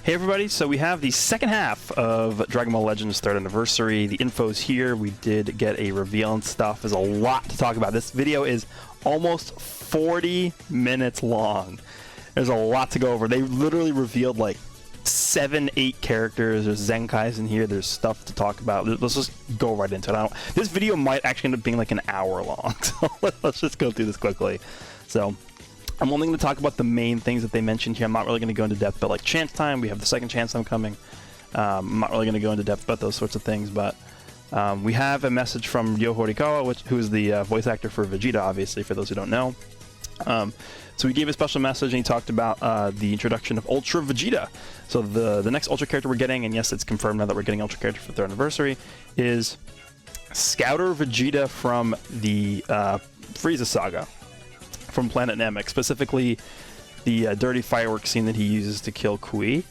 Hey everybody, so we have the second half of Dragon Ball Legends 3rd anniversary. The info's here. We did get a reveal and stuff. There's a lot to talk about. This video is almost 40 minutes long. There's a lot to go over. They literally revealed like 7-8 characters. There's Zenkais in here. There's stuff to talk about. Let's just go right into it. This video might actually end up being like an hour long, so let's just go through this quickly. So I'm only going to talk about the main things that they mentioned here. I'm not really going to go into depth, but like chance time, we have the second chance time coming. I'm not really going to go into depth about those sorts of things, but we have a message from Ryo Horikawa, who is the voice actor for Vegeta, obviously, for those who don't know. So he gave a special message and he talked about the introduction of Ultra Vegeta. So the next Ultra character we're getting, and yes, it's confirmed now that we're getting Ultra character for the 3rd anniversary, is Scouter Vegeta from the Frieza saga, from Planet Namek, specifically the dirty fireworks scene that he uses to kill Kuwa.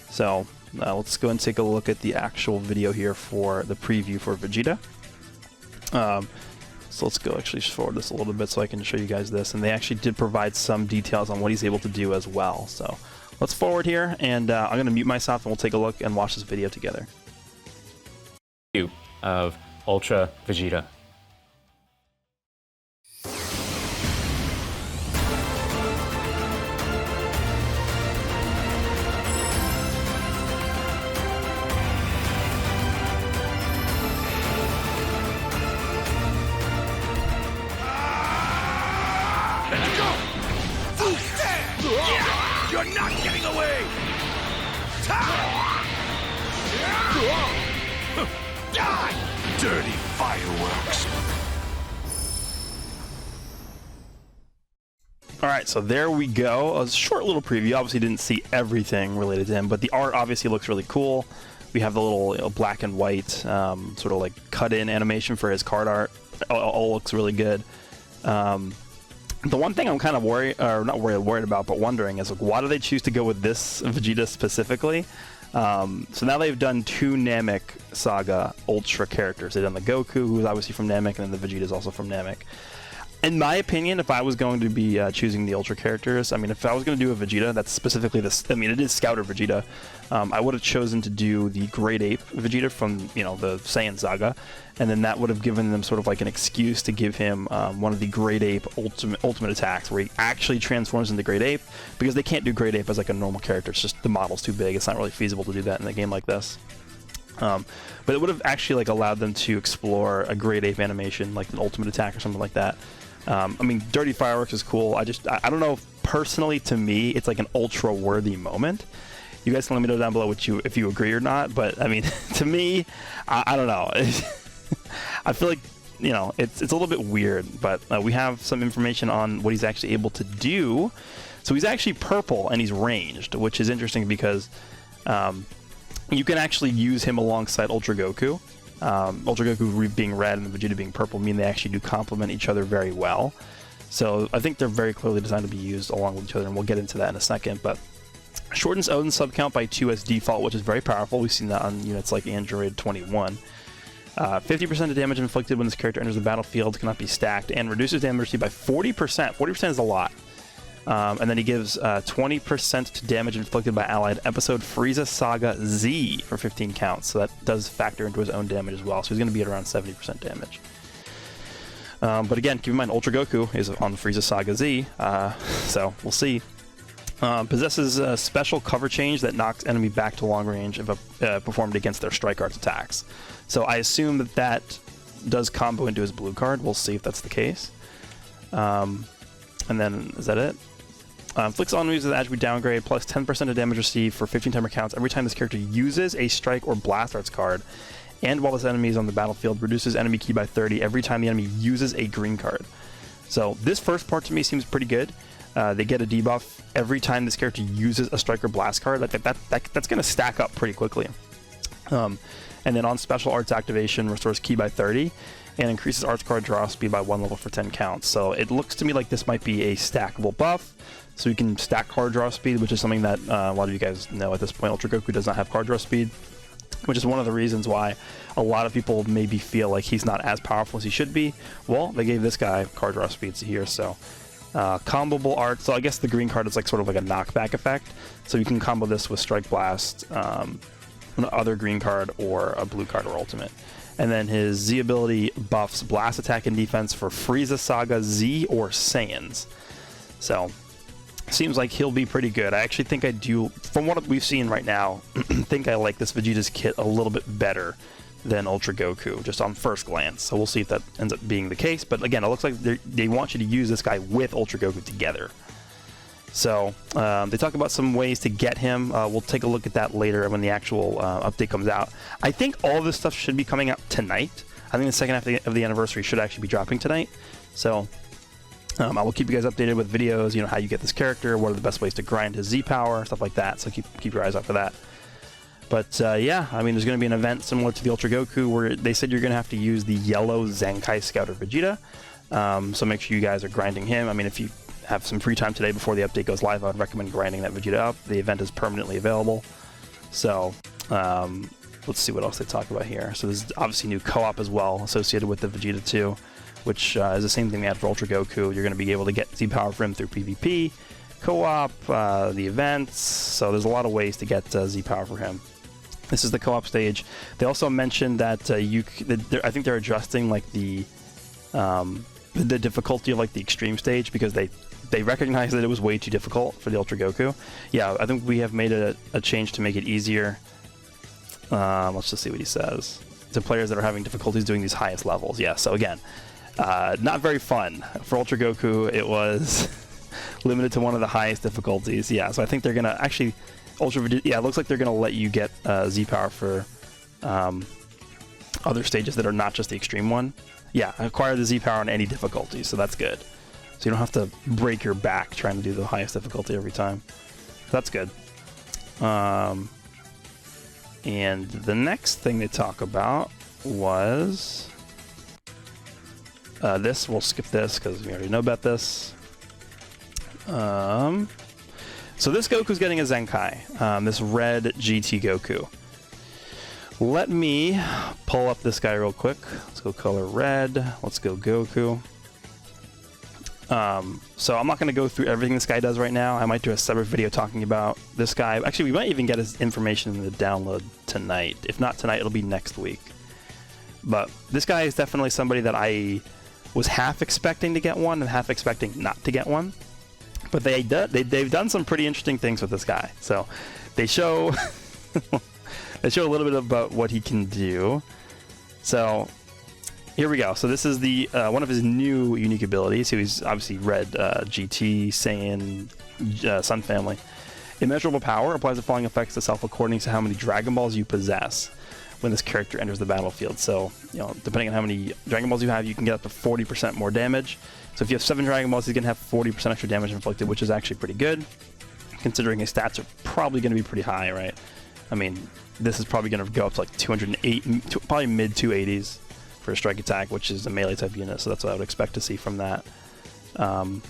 So let's go and take a look at the actual video here for the preview for Vegeta. So let's go actually forward this a little bit so I can show you guys this. And they actually did provide some details on what he's able to do as well. So let's forward here, and I'm going to mute myself and we'll take a look and watch this video together. Of Ultra Vegeta. You're not getting away! Die! Dirty fireworks! Alright, so there we go. A short little preview. Obviously didn't see everything related to him, but the art obviously looks really cool. We have the little black and white sort of like cut-in animation for his card art. All looks really good. The one thing I'm kind of worried about, but wondering is, like, why do they choose to go with this Vegeta specifically? So now they've done 2 Namek Saga Ultra characters. They've done the Goku, who's obviously from Namek, and then the Vegeta is also from Namek. In my opinion, if I was going to be choosing the Ultra characters, I mean, if I was going to do a Vegeta, that's specifically this, I mean, it is Scouter Vegeta, I would have chosen to do the Great Ape Vegeta from, you know, the Saiyan saga, and then that would have given them sort of like an excuse to give him one of the Great Ape ultimate attacks, where he actually transforms into Great Ape, because they can't do Great Ape as like a normal character. It's just the model's too big. It's not really feasible to do that in a game like this. But it would have actually like allowed them to explore a Great Ape animation, like an ultimate attack or something like that. I mean, Dirty Fireworks is cool. I don't know if, personally, to me, it's like an ultra-worthy moment. You guys can let me know down below if you agree or not, but I mean, to me, I don't know. I feel like, you know, it's a little bit weird, but we have some information on what he's actually able to do. So he's actually purple and he's ranged, which is interesting because you can actually use him alongside Ultra Goku. Ultra Goku being red and Vegeta being purple mean they actually do complement each other very well. So I think they're very clearly designed to be used along with each other, and we'll get into that in a second. But shortens Odin's sub count by 2 as default, which is very powerful. We've seen that on units like Android 21. 50% of damage inflicted when this character enters the battlefield cannot be stacked, and reduces damage received by 40%. 40% is a lot. And then he gives 20% to damage inflicted by allied episode Frieza Saga Z for 15 counts. So that does factor into his own damage as well. So he's going to be at around 70% damage. But again, keep in mind, Ultra Goku is on Frieza Saga Z, so we'll see. Possesses a special cover change that knocks enemy back to long range if performed against their strike arts attacks. So I assume that does combo into his blue card. We'll see if that's the case. And then, is that it? Inflicts all enemies with attribute downgrade, plus 10% of damage received for 15 timer counts every time this character uses a strike or blast arts card. And while this enemy is on the battlefield, reduces enemy ki by 30 every time the enemy uses a green card. So this first part to me seems pretty good. They get a debuff every time this character uses a strike or blast card. That's going to stack up pretty quickly. And then on special arts activation, restores ki by 30. And increases arts card draw speed by 1 level for 10 counts. So it looks to me like this might be a stackable buff. So you can stack card draw speed, which is something that a lot of you guys know at this point. Ultra Goku does not have card draw speed, which is one of the reasons why a lot of people maybe feel like he's not as powerful as he should be. Well, they gave this guy card draw speeds here, so Comboable art. So I guess the green card is like sort of like a knockback effect. So you can combo this with Strike Blast, another green card, or a blue card or ultimate. And then his Z ability buffs blast attack and defense for Frieza, Saga, Z, or Saiyans. So seems like he'll be pretty good. I actually think I do, from what we've seen right now, think I like this Vegeta's kit a little bit better than Ultra Goku, just on first glance. So we'll see if that ends up being the case. But again, it looks like they want you to use this guy with Ultra Goku together. So they talk about some ways to get him. We'll take a look at that later when the actual update comes out. I think all of this stuff should be coming out tonight. I think the second half of the anniversary should actually be dropping tonight. So I will keep you guys updated with videos, how you get this character, what are the best ways to grind his Z power, stuff like that. So keep your eyes out for that. But yeah, I mean, there's going to be an event similar to the Ultra Goku where they said you're going to have to use the yellow Zenkai Scouter Vegeta. So make sure you guys are grinding him. I mean, if you have some free time today before the update goes live, I would recommend grinding that Vegeta up. The event is permanently available. So let's see what else they talk about here. So there's obviously new co-op as well associated with the Vegeta 2, which is the same thing they had for Ultra Goku. You're going to be able to get Z power for him through PvP, co-op, the events. So there's a lot of ways to get Z power for him. This is the co-op stage. They also mentioned that I think they're adjusting like the difficulty of like the extreme stage because they recognized that it was way too difficult for the Ultra Goku. Yeah, I think we have made a change to make it easier. Let's just see what he says. To players that are having difficulties doing these highest levels. Yeah, so again, not very fun. For Ultra Goku, it was limited to one of the highest difficulties. Yeah, so I think they're going to actually... yeah, it looks like they're going to let you get Z power for other stages that are not just the extreme one. Yeah, acquire the Z power on any difficulty, so that's good. So you don't have to break your back trying to do the highest difficulty every time. That's good. And the next thing they talk about was this. We'll skip this because we already know about this. So this Goku's getting a Zenkai, this red GT Goku. Let me pull up this guy real quick. Let's go color red. Let's go Goku. So I'm not going to go through everything this guy does right now. I might do a separate video talking about this guy. Actually, we might even get his information in the download tonight. If not tonight, it'll be next week. But this guy is definitely somebody that I was half expecting to get one and half expecting not to get one. But they've done some pretty interesting things with this guy. So they show they show a little bit about what he can do. So here we go. So this is the one of his new unique abilities. So he's obviously red GT, Saiyan, Sun Family. Immeasurable power applies the following effects to self according to how many Dragon Balls you possess when this character enters the battlefield. So, depending on how many Dragon Balls you have, you can get up to 40% more damage. So if you have 7 Dragon Balls, he's going to have 40% extra damage inflicted, which is actually pretty good, considering his stats are probably going to be pretty high, right? I mean, this is probably going to go up to like 208, probably mid 280s for a strike attack, which is a melee type unit, so that's what I would expect to see from that. And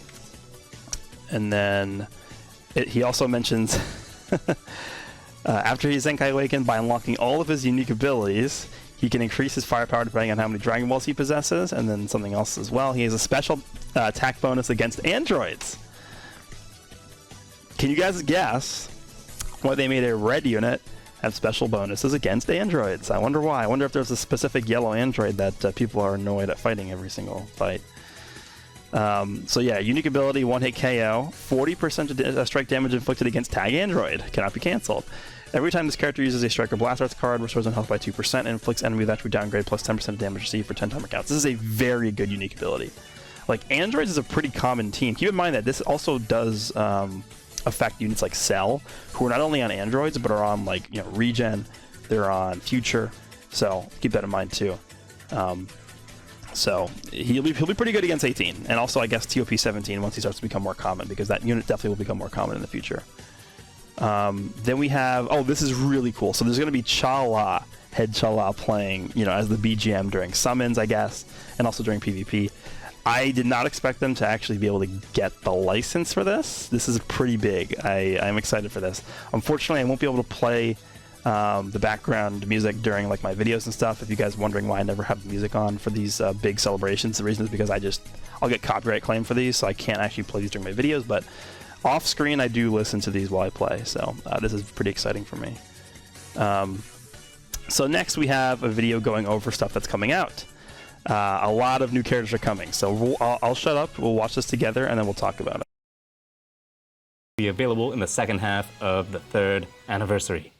then he also mentions after he's Zenkai Awakened, by unlocking all of his unique abilities, he can increase his firepower depending on how many Dragon Balls he possesses, and then something else as well. He has a special attack bonus against androids. Can you guys guess why they made a red unit have special bonuses against androids? I wonder why. I wonder if there's a specific yellow android that people are annoyed at fighting every single fight. So yeah, unique ability, 1-hit KO, 40% strike damage inflicted against tag android, cannot be cancelled. Every time this character uses a Strike or Blast Arts card, restores on health by 2% and inflicts enemy attribute downgrade plus 10% of damage received for 10 timer counts. This is a very good unique ability. Like, androids is a pretty common team. Keep in mind that this also does affect units like Cell, who are not only on androids, but are on, like, Regen, they're on Future, so keep that in mind too. So he'll be pretty good against 18, and also I guess TOP 17 once he starts to become more common, because that unit definitely will become more common in the future. Then we have, this is really cool. So there's going to be Chala, Head Chala playing, as the BGM during summons, I guess, and also during PvP. I did not expect them to actually be able to get the license for this. This is pretty big. I'm excited for this. Unfortunately, I won't be able to play the background music during like my videos and stuff. If you guys are wondering why I never have the music on for these big celebrations, the reason is because I'll get copyright claim for these, so I can't actually play these during my videos, but off screen I do listen to these while I play, so this is pretty exciting for me. So next we have a video going over stuff that's coming out. A lot of new characters are coming, so I'll shut up, we'll watch this together, and then we'll talk about it. Be available in the second half of the 3rd anniversary.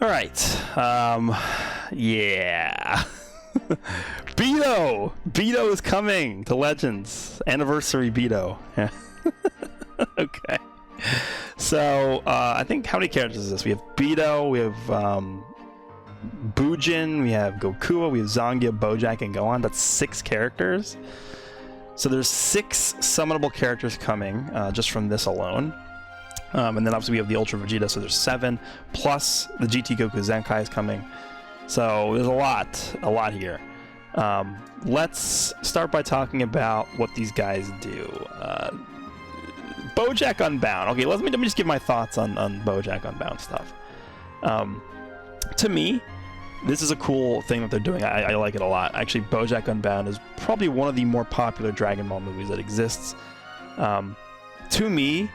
All right, yeah. BIDO! BIDO is coming to Legends. Anniversary BIDO. Yeah. Okay. So, I think, how many characters is this? We have BIDO, we have Bujin, we have Goku, we have Zangia, Bojack, and Gohan. That's 6 characters. So there's 6 summonable characters coming, just from this alone. And then obviously we have the Ultra Vegeta, so there's 7, plus the Gt Goku Zenkai is coming. So there's a lot here. Let's start by talking about what these guys do. Bojack Unbound. Okay, let me just give my thoughts on Bojack Unbound stuff. To me, this is a cool thing that they're doing. I like it a lot. Actually, Bojack Unbound is probably one of the more popular Dragon Ball movies that exists. To me,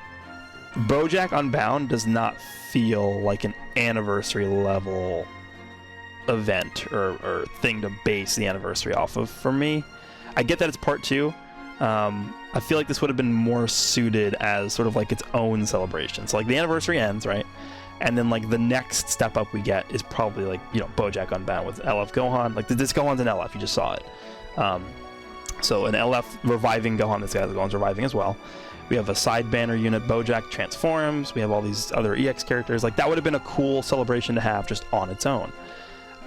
Bojack Unbound does not feel like an anniversary level event or thing to base the anniversary off of for me. I get that it's part 2. I feel like this would have been more suited as sort of like its own celebration. So like the anniversary ends, right? And then like the next step up we get is probably like, you know, Bojack Unbound with LF Gohan. Like this Gohan's an LF, you just saw it. So an LF reviving Gohan, this guy's Gohan's reviving as well. We have a side banner unit, Bojack transforms. We have all these other EX characters. Like that would have been a cool celebration to have just on its own.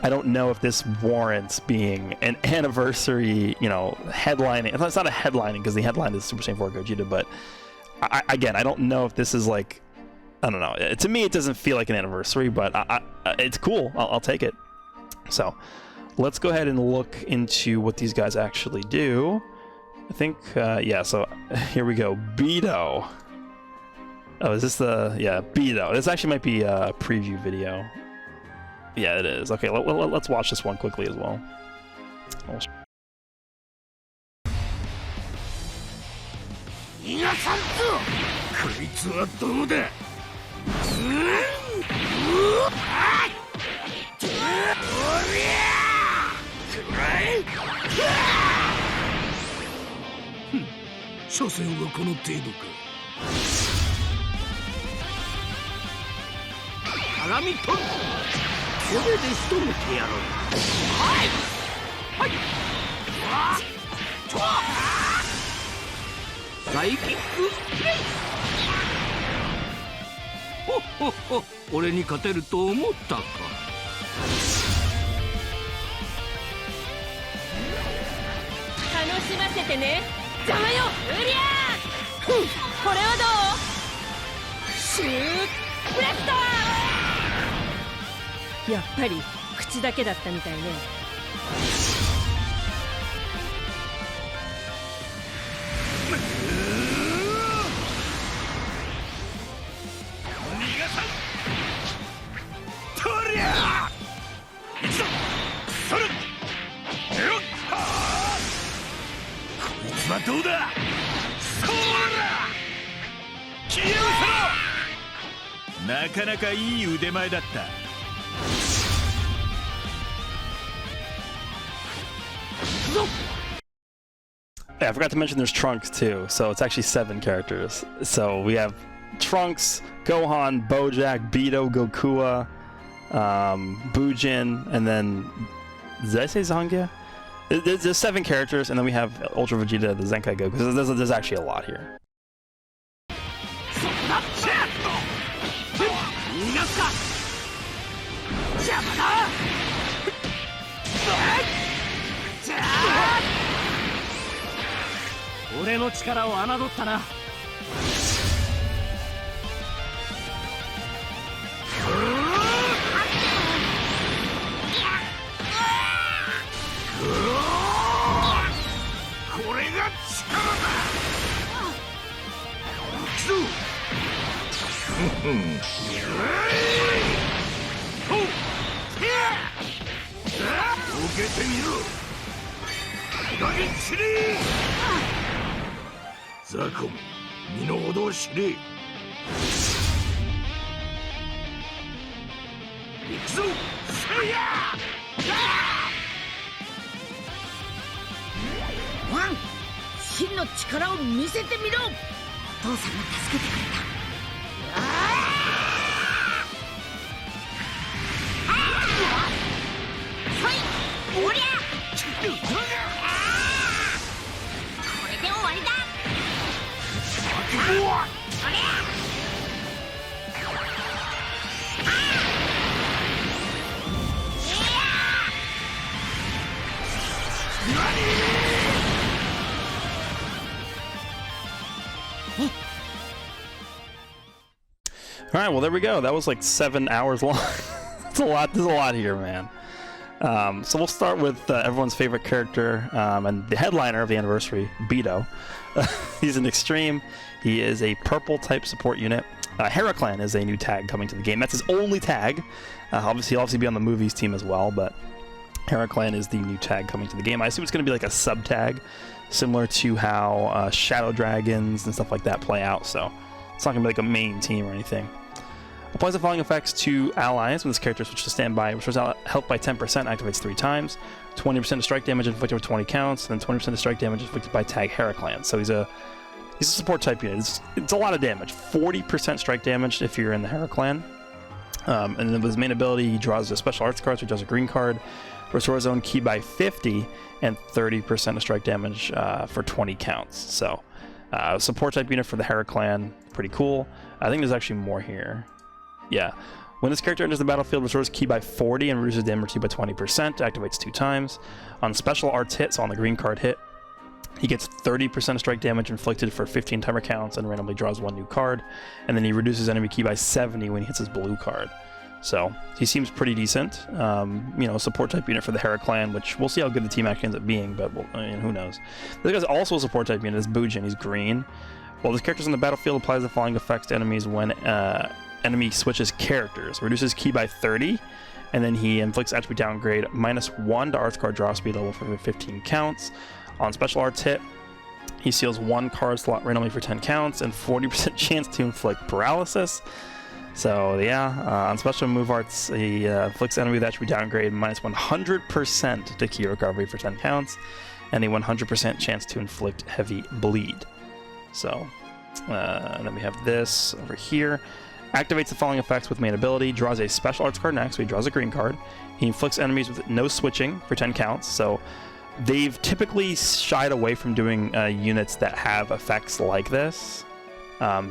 I don't know if this warrants being an anniversary, you know, headlining. It's not a headlining because the headline is Super Saiyan 4 Gogeta, but again, I don't know if this is like, I don't know. To me, it doesn't feel like an anniversary, but it's cool. I'll take it. So let's go ahead and look into what these guys actually do. I think, yeah, so here we go. BIDO. Oh, is this the, yeah, BIDO. This actually might be a preview video. Yeah, it is. Okay, let's watch this one quickly as well. シューブレッド。やっぱり口だけだったみたいね。どうだ。そら消え失せろ。なかなかいい腕前だった。Yeah, I forgot to mention there's Trunks too, so it's actually 7 characters. So we have Trunks, Gohan, Bojack, BIDO, Goku, Bujin, and then did I say Zangia? There's 7 characters, and then we have Ultra Vegeta, the Zenkai Goku. There's actually a lot here. All right, well there we go. That was like 7 hours long. It's a lot. There's a lot here, man. So we'll start with everyone's favorite character and the headliner of the anniversary, BIDO. He's an extreme. He is a purple type support unit. Heraclan is a new tag coming to the game. That's his only tag. Obviously, he'll obviously be on the movies team as well, but Heraclan is the new tag coming to the game. I assume it's going to be like a sub tag, similar to how Shadow Dragons and stuff like that play out. So it's not going to be like a main team or anything. Applies the following effects to allies when this character switches to standby. Restores health by 10%, activates 3 times. 20% of strike damage inflicted with 20 counts, and then 20% of strike damage inflicted by tag Heraclan. So he's a support type unit. It's a lot of damage. 40% strike damage if you're in the Heraclan. And then with his main ability, he draws a special arts card, so he draws a green card. Restores his own ki by 50, and 30% of strike damage for 20 counts. So support type unit for the Heraclan. Pretty cool. I think there's actually more here. Yeah. When this character enters the battlefield, restores ki by 40 and reduces damage to by 20%, activates 2 times. On special arts hit, so on the green card hit, he gets 30% of strike damage inflicted for 15 timer counts and randomly draws 1 new card. And then he reduces enemy ki by 70 when he hits his blue card. So he seems pretty decent. You know, support type unit for the Heraclan, which we'll see how good the team actually ends up being, but who knows. This guy's also a support type unit. It's Bujin. He's green. While this character's on the battlefield, applies the following effects to enemies when enemy switches characters. Reduces ki by 30, and then he inflicts attribute downgrade -1 to arts card draw speed level for 15 counts. On special arts hit, he seals 1 card slot randomly for 10 counts and 40% chance to inflict paralysis. So yeah, on special move arts, he inflicts enemy with attribute downgrade -100% to ki recovery for 10 counts, and a 100% chance to inflict heavy bleed. So, and then we have this over here. Activates the following effects with main ability. Draws a special arts card next, so he draws a green card. He inflicts enemies with no switching for 10 counts. So they've typically shied away from doing units that have effects like this.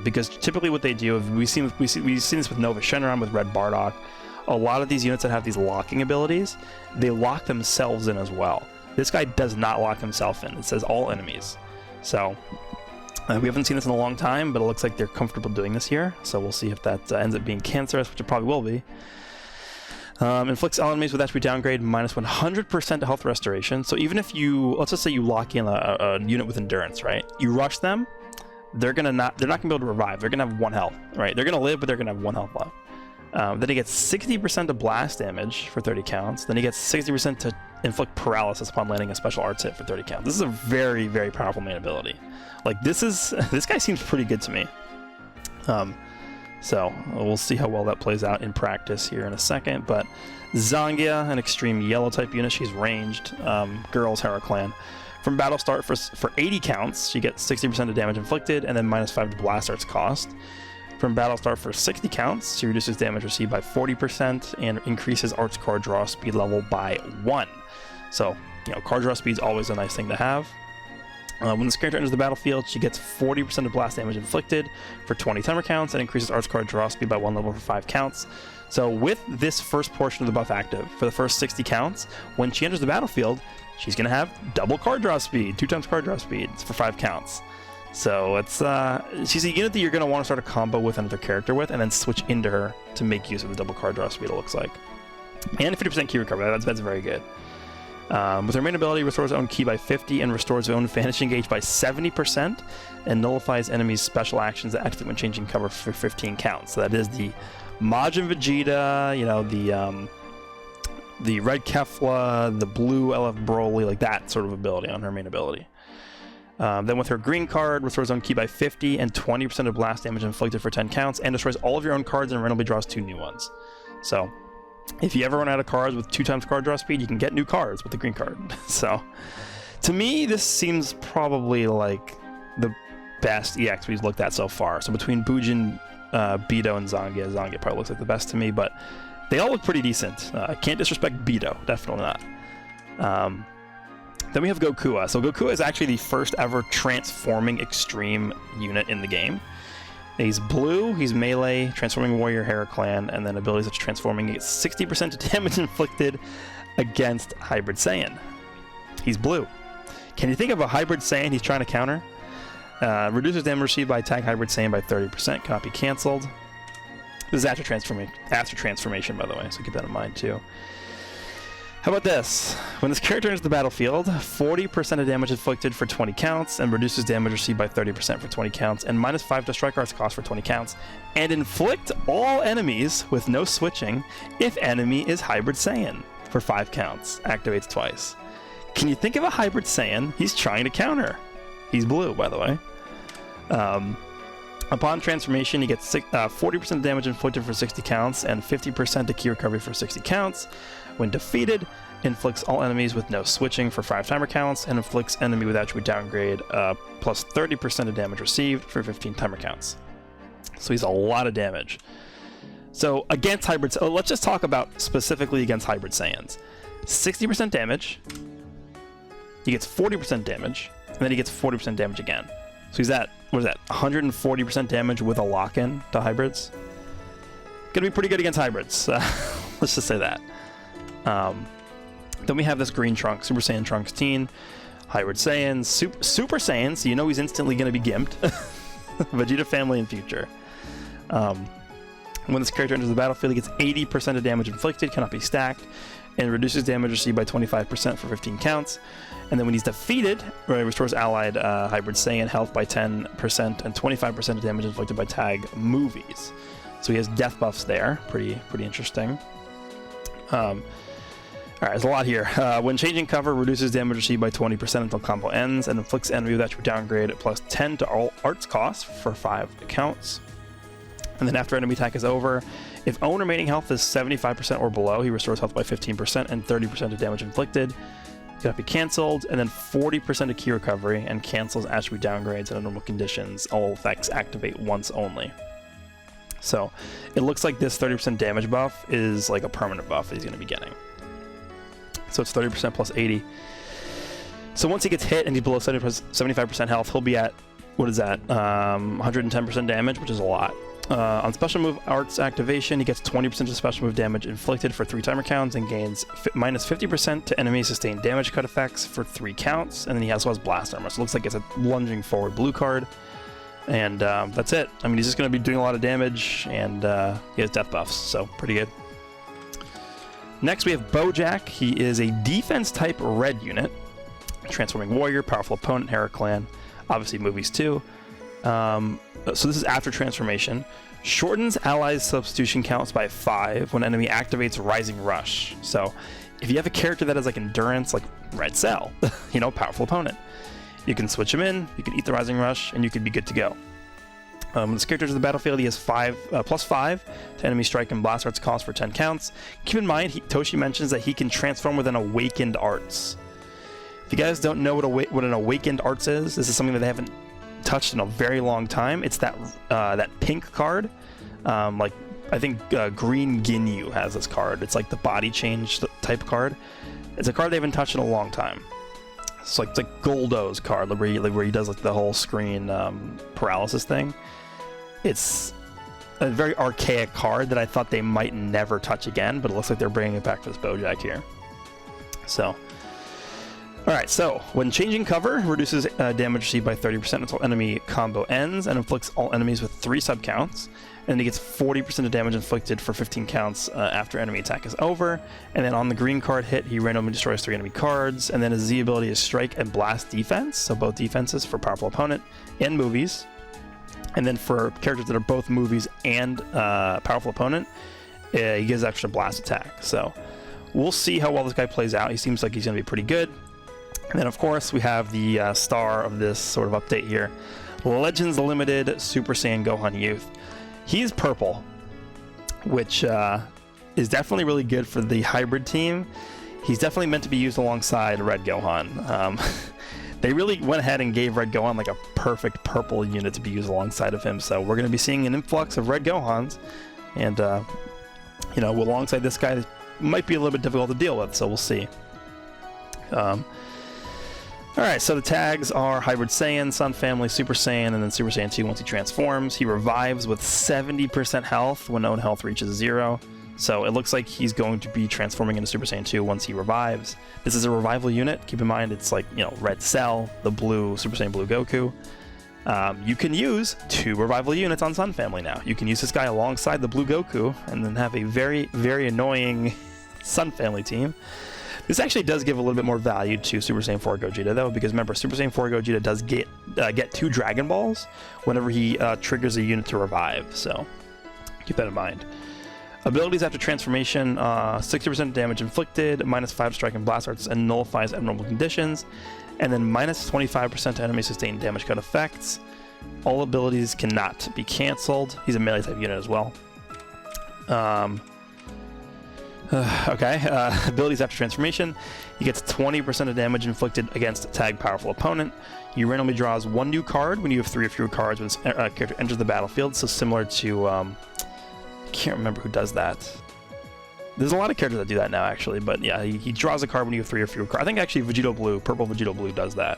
Because typically what they do, we've seen this with Nova Shenron, with Red Bardock. A lot of these units that have these locking abilities, they lock themselves in as well. This guy does not lock himself in. It says all enemies. So We haven't seen this in a long time, but it looks like they're comfortable doing this here. So we'll see if that ends up being cancerous, which it probably will be. Inflicts all enemies with attribute downgrade minus 100% health restoration. So even if you, let's just say you lock in a unit with endurance, right? You rush them, they're not gonna be able to revive. They're gonna have 1 health, right? They're gonna live, but they're gonna have 1 health left. Then he gets 60% of blast damage for 30 counts. Then he gets 60% to inflict paralysis upon landing a special arts hit for 30 counts. This is a very, very powerful main ability. Like this guy seems pretty good to me. So we'll see how well that plays out in practice here in a second. But Zangia, an extreme yellow type unit, she's ranged. Girls Hera clan. From battle start for 80 counts, she gets 60% of damage inflicted and then minus 5 to blast arts cost. From battle start for 60 counts, she reduces damage received by 40% and increases arts card draw speed level by 1. So, card draw speed is always a nice thing to have. When this character enters the battlefield, she gets 40% of blast damage inflicted for 20 timer counts and increases arts card draw speed by 1 level for 5 counts. So with this first portion of the buff active, for the first 60 counts, when she enters the battlefield, she's going to have double card draw speed, 2 times card draw speed for 5 counts. So it's she's a unit that you're going to want to start a combo with another character with and then switch into her to make use of the double card draw speed, it looks like. And 50% key recovery, that's very good. With her main ability, restores own ki by 50 and restores own vanishing gauge by 70% and nullifies enemies' special actions that activate when changing cover for 15 counts. So that is the Majin Vegeta, the red Kefla, the blue LF Broly, like that sort of ability on her main ability. Then with her green card, restores own ki by 50 and 20% of blast damage inflicted for 10 counts and destroys all of your own cards and randomly draws 2 new ones. So if you ever run out of cards with 2 times card draw speed, you can get new cards with the green card. So, to me, this seems probably like the best EX we've looked at so far. So between Bujin, BIDO, and Zangia probably looks like the best to me, but they all look pretty decent. Can't disrespect BIDO, definitely not. Then we have Goku. So Goku is actually the first ever transforming extreme unit in the game. He's blue, he's melee, transforming warrior Hera clan, and then abilities such as transforming, he gets 60% damage inflicted against hybrid Saiyan. He's blue. Can you think of a hybrid Saiyan he's trying to counter? Reduces damage received by attack hybrid Saiyan by 30%, cannot be cancelled. This is after transformation, by the way, so keep that in mind too. How about this? When this character enters the battlefield, 40% of damage inflicted for 20 counts, and reduces damage received by 30% for 20 counts, and minus 5 to strike arts cost for 20 counts, and inflict all enemies with no switching if enemy is hybrid Saiyan for 5 counts. Activates twice. Can you think of a hybrid Saiyan he's trying to counter? He's blue, by the way. Upon transformation, he gets 40% damage inflicted for 60 counts and 50% to key recovery for 60 counts. When defeated, inflicts all enemies with no switching for 5 timer counts and inflicts enemy with attribute downgrade plus 30% of damage received for 15 timer counts. So he's a lot of damage. So against hybrids, let's just talk about specifically against hybrid Saiyans. 60% damage, he gets 40% damage, and then he gets 40% damage again. So he's at, what is that, 140% damage with a lock-in to hybrids? Gonna be pretty good against hybrids. Let's just say that. Then we have this green trunk, Super Saiyan Trunks teen, hybrid Saiyan, Super Saiyan, so you know he's instantly gonna be gimped. Vegeta family in future. When this character enters the battlefield, he gets 80% of damage inflicted, cannot be stacked, and reduces damage received by 25% for 15 counts. And then when he's defeated, he restores allied hybrid Saiyan health by 10% and 25% of damage inflicted by tag movies. So he has death buffs there. Pretty interesting. Alright, there's a lot here. When changing cover, reduces damage received by 20% until combo ends, and inflicts enemy with attribute downgrade at plus 10 to all arts costs for 5 counts. And then after enemy attack is over, if own remaining health is 75% or below, he restores health by 15% and 30% of damage inflicted. Cannot be cancelled, and then 40% of key recovery, and cancels attribute downgrades under normal conditions. All effects activate once only. So it looks like this 30% damage buff is like a permanent buff that he's going to be getting. So it's 30% plus 80. So once he gets hit and he's below 75% health, he'll be at what is that? 110% damage, which is a lot. On special move arts activation, he gets 20% of special move damage inflicted for 3 timer counts and gains minus 50% to enemy sustained damage cut effects for 3 counts. And then he also has blast armor, so it looks like it's a lunging forward blue card. And that's it. I mean, he's just going to be doing a lot of damage, and he has death buffs, so pretty good. Next, we have Bojack. He is a defense type red unit, transforming warrior, powerful opponent, Hera clan, obviously movies too. So this is after transformation. Shortens allies substitution counts by 5 when enemy activates Rising Rush. So if you have a character that has like endurance, like Red Cell, you know, powerful opponent, you can switch him in, you can eat the Rising Rush, and you could be good to go. When this character enters the battlefield, he has plus 5 to enemy strike and blast arts cost for 10 counts. Keep in mind, Toshi mentions that he can transform with an Awakened Arts. If you guys don't know what an Awakened Arts is, this is something that they haven't touched in a very long time. It's that pink card. Like I think Green Ginyu has this card. It's like the body change type card. It's a card they haven't touched in a long time. It's like Goldo's card, where he does like the whole screen paralysis thing. It's a very archaic card that I thought they might never touch again, but it looks like they're bringing it back for this Bojack here. So, alright, so when changing cover, reduces damage received by 30% until enemy combo ends, and inflicts all enemies with 3 subcounts. And he gets 40% of damage inflicted for 15 counts after enemy attack is over. And then on the green card hit, he randomly destroys 3 enemy cards. And then his Z ability is Strike and Blast Defense, so both defenses for powerful opponent and movies. And then for characters that are both movies and powerful opponent, he gives extra blast attack. So we'll see how well this guy plays out. He seems like he's going to be pretty good. And then, of course, we have the star of this sort of update here, Legends Limited Super Saiyan Gohan Youth. He's purple, which is definitely really good for the hybrid team. He's definitely meant to be used alongside Red Gohan. They really went ahead and gave Red Gohan like a perfect purple unit to be used alongside of him. So we're going to be seeing an influx of Red Gohans. And, you know, alongside this guy, it might be a little bit difficult to deal with, so we'll see. Alright, so the tags are Hybrid Saiyan, Sun Family, Super Saiyan, and then Super Saiyan 2 once he transforms. He revives with 70% health when own health reaches 0. So it looks like he's going to be transforming into Super Saiyan 2 once he revives. This is a revival unit. Keep in mind, it's like, you know, Red Cell, the blue, Super Saiyan Blue Goku. You can use 2 revival units on Sun Family now. You can use this guy alongside the Blue Goku and then have a very, very annoying Sun Family team. This actually does give a little bit more value to Super Saiyan 4 Gogeta, though, because remember, Super Saiyan 4 Gogeta does get 2 Dragon Balls whenever he triggers a unit to revive, so keep that in mind. Abilities after transformation, 60% damage inflicted, minus 5 strike and blast arts, and nullifies abnormal conditions, and then minus 25% to enemy sustained damage cut effects. All abilities cannot be cancelled. He's a melee type unit as well. Abilities after transformation. He gets 20% of damage inflicted against a tag powerful opponent. He randomly draws 1 new card when you have 3 or fewer cards when this character enters the battlefield. So similar to, I can't remember who does that. There's a lot of characters that do that now, actually. But yeah, he draws a card when you have 3 or fewer cards. I think actually Vegeta Blue, purple Vegeta Blue does that.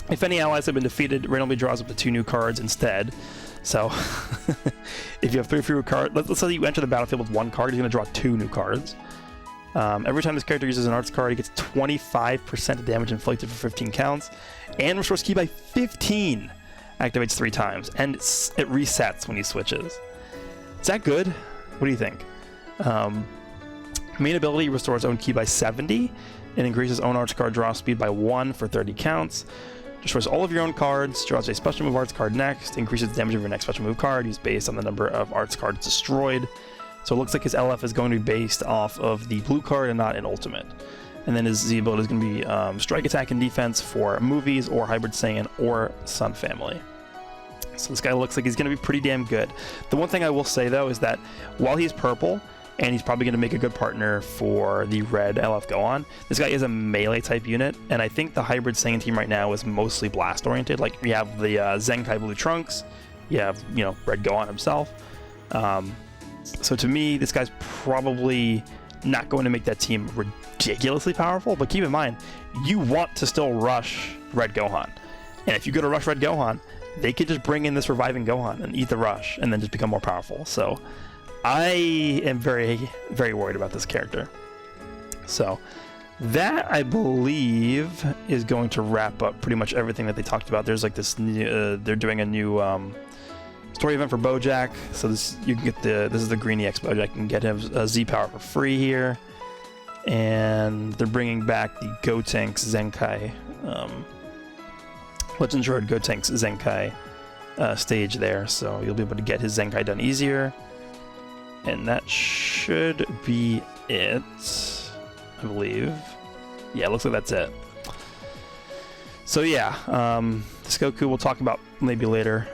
If any allies have been defeated, randomly draws up to 2 new cards instead. So, if you have 3 or fewer cards, let's say you enter the battlefield with 1 card, he's going to draw 2 new cards. Every time this character uses an arts card, he gets 25% of damage inflicted for 15 counts, and restores ki by 15. Activates 3 times, and it resets when he switches. Is that good? What do you think? Main ability restores own ki by 70, and increases own arts card draw speed by 1 for 30 counts. Destroys all of your own cards, draws a special move arts card next, increases damage of your next special move card, used based on the number of arts cards destroyed. So it looks like his LF is going to be based off of the blue card and not an ultimate. And then his Z ability is going to be strike, attack, and defense for movies or Hybrid Saiyan or Sun Family. So this guy looks like he's going to be pretty damn good. The one thing I will say though is that while he's purple, and he's probably going to make a good partner for the red LF Gohan, this guy is a melee type unit, and I think the Hybrid Saiyan team right now is mostly blast oriented. Like, we have the Zenkai Blue Trunks, you have, you know, Red Gohan himself. So to me, this guy's probably not going to make that team ridiculously powerful, but keep in mind, you want to still rush Red Gohan. And if you go to Rush Red Gohan, they could just bring in this reviving Gohan and eat the Rush and then just become more powerful. So I am very, very worried about this character. So that, I believe, is going to wrap up pretty much everything that they talked about. There's like this new, they're doing a new story event for Bojack. So this, you can get this is the Green EX Bojack. You can get him Z power for free here. And they're bringing back the Gotenks Zenkai, Legend Droid Gotenks Zenkai stage there. So you'll be able to get his Zenkai done easier. And that should be it, I believe. Yeah, it looks like that's it. So yeah, this Goku we'll talk about maybe later.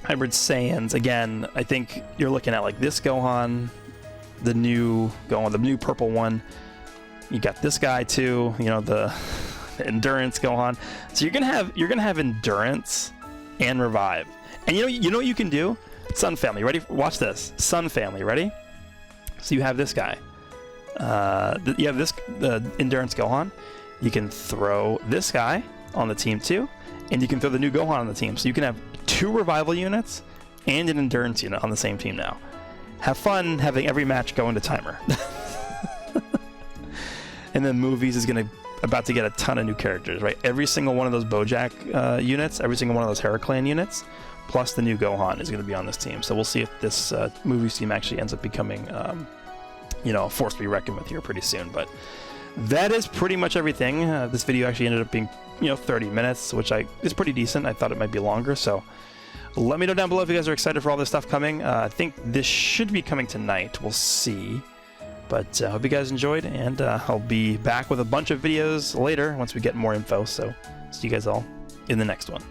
Hybrid Saiyans, again, I think you're looking at like this Gohan, the new Gohan, the new purple one. You got this guy too, you know, the endurance Gohan. So you're gonna have endurance and revive. And you know what you can do? Sun Family, ready? Watch this. Sun Family, ready? So you have this guy. You have this endurance Gohan. You can throw this guy on the team too, and you can throw the new Gohan on the team. So you can have 2 revival units and an endurance unit on the same team now. Have fun having every match go into timer. And then Movies is about to get a ton of new characters, right? Every single one of those Bojack units, every single one of those Heraclan units, plus the new Gohan is going to be on this team. So we'll see if this Movies team actually ends up becoming, a force to be reckoned with here pretty soon. But that is pretty much everything. This video actually ended up being, 30 minutes, which is pretty decent. I thought it might be longer. So let me know down below if you guys are excited for all this stuff coming. I think this should be coming tonight. We'll see. But I hope you guys enjoyed, and I'll be back with a bunch of videos later once we get more info. So see you guys all in the next one.